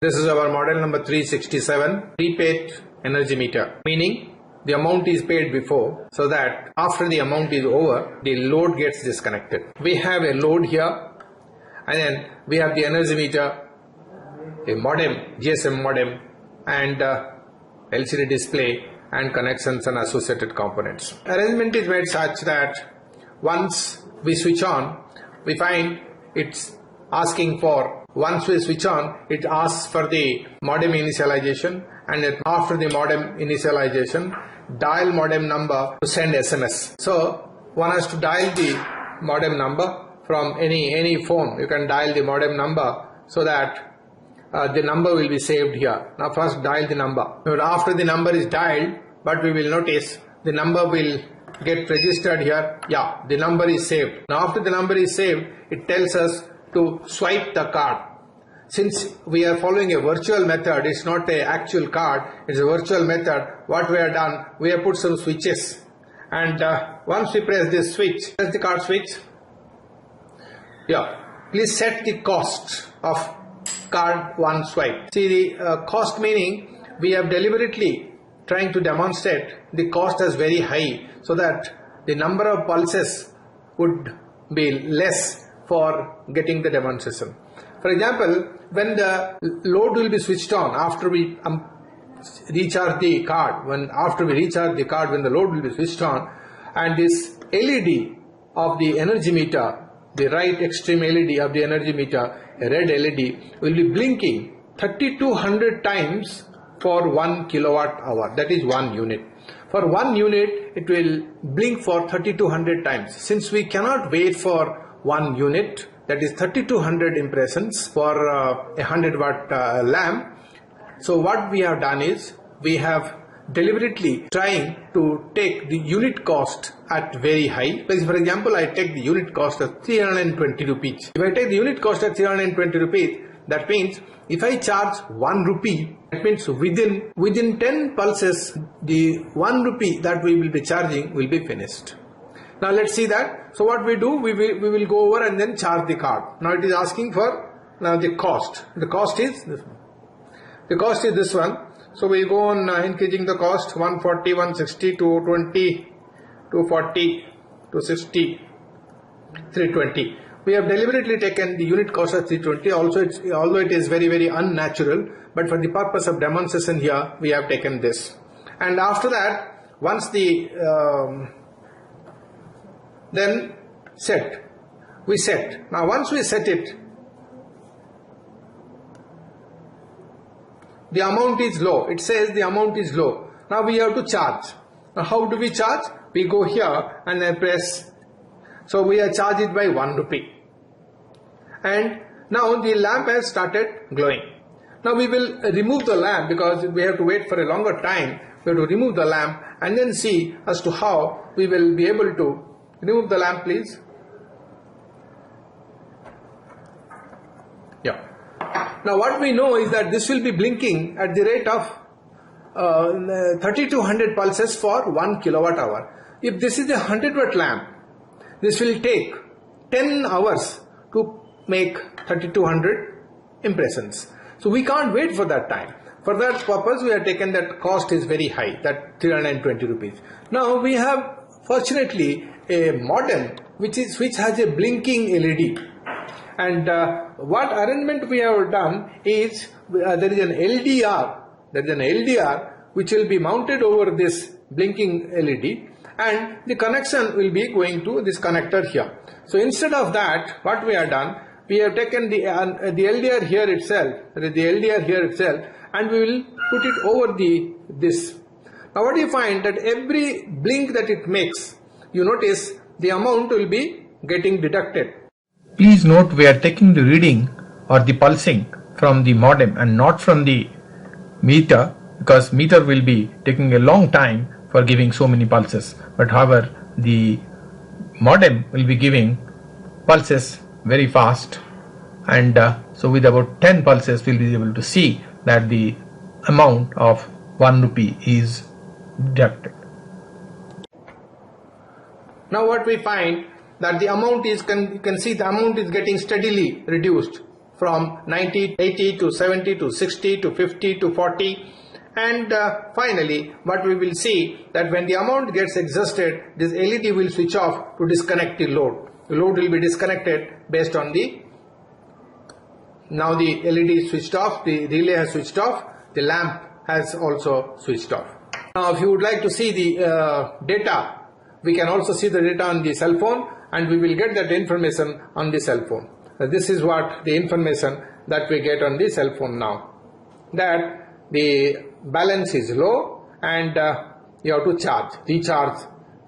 This is our model number 367, prepaid energy meter, meaning the amount is paid before, so that after the amount is over, the load gets disconnected. We have a load here, and then we have the energy meter, a modem, GSM modem, and LCD display and connections and associated components. Arrangement is made such that once we switch on, we find it's asking for, once we switch on, it asks for the modem initialization, and after the modem initialization, dial modem number to send SMS. So one has to dial the modem number from any phone. You can dial the modem number so that the number will be saved here. Now first dial the number. After the number is dialed, but we will notice the number will get registered here. Yeah, the number is saved. Now after the number is saved, it tells us to swipe the card. Since we are following a virtual method, it's not an actual card, it's a virtual method. What we have done, we have put some switches, and once we press this switch, press the card switch. Yeah, please set the cost of card 1 swipe. See, the cost meaning we have deliberately trying to demonstrate the cost as very high, so that the number of pulses would be less for getting the demonstration. For example, when the load will be switched on after we recharge the card, when the load will be switched on, and this LED of the energy meter, the right extreme LED of the energy meter, a red LED, will be blinking 3200 times for 1 kilowatt hour. That is 1 unit. For 1 unit, it will blink for 3200 times. Since we cannot wait for 1 unit, that is 3200 impressions for a 100 watt lamp. So what we have done is, we have deliberately trying to take the unit cost at very high. For example, I take the unit cost as 320 rupees. If I take the unit cost at 320 rupees, that means if I charge 1 rupee, that means within 10 pulses, the 1 rupee that we will be charging will be finished. Now let's see that. So what we do, we will go over and then charge the card. Now it is asking for the cost. The cost is this one. The cost is this one. So we go on increasing the cost, 140, 160, 220, 240, 260, 320. We have deliberately taken the unit cost as 320. Also, although it is very, very unnatural, but for the purpose of demonstration here, we have taken this. And after that, once the then we set. Now once we set it, the amount is low. It says the amount is low. Now we have to charge. Now how do we charge? We go here and then press. So we are charged it by 1 rupee. And now the lamp has started glowing. Now we will remove the lamp, because we have to wait for a longer time. We have to remove the lamp and then see as to how we will be able to remove the lamp, please. Yeah. Now what we know is that this will be blinking at the rate of 3200 pulses for 1 kilowatt hour. If this is a 100 watt lamp, this will take 10 hours to make 3200 impressions. So we can't wait for that time. For that purpose, we have taken that cost is very high, that 320 rupees. Now we have fortunately a modem which has a blinking LED. And what arrangement we have done is, there is an LDR which will be mounted over this blinking LED, and the connection will be going to this connector here. So instead of that, what we have done, we have taken the LDR here itself, and we will put it over this. Now what you find, that every blink that it makes, you notice the amount will be getting deducted. Please note, we are taking the reading or the pulsing from the modem and not from the meter, because meter will be taking a long time for giving so many pulses. But however, the modem will be giving pulses very fast, and so with about 10 pulses we'll be able to see that the amount of 1 rupee is deducted. Now what we find, that the amount is, you can see the amount is getting steadily reduced. from 90, 80 to 70 to 60 to 50 to 40. And finally, what we will see that when the amount gets exhausted, this LED will switch off to disconnect the load. The load will be disconnected based on now the LED is switched off, the relay has switched off, the lamp has also switched off. Now if you would like to see the data, we can also see the data on the cell phone, and we will get that information on the cell phone. This is what the information that we get on the cell phone now. That the balance is low and you have to recharge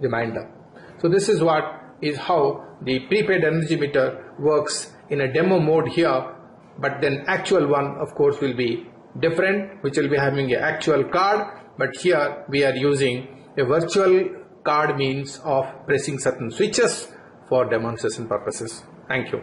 reminder. So this is how the prepaid energy meter works in a demo mode here, but then actual one of course will be different, which will be having an actual card, but here we are using a virtual card means of pressing certain switches for demonstration purposes. Thank you.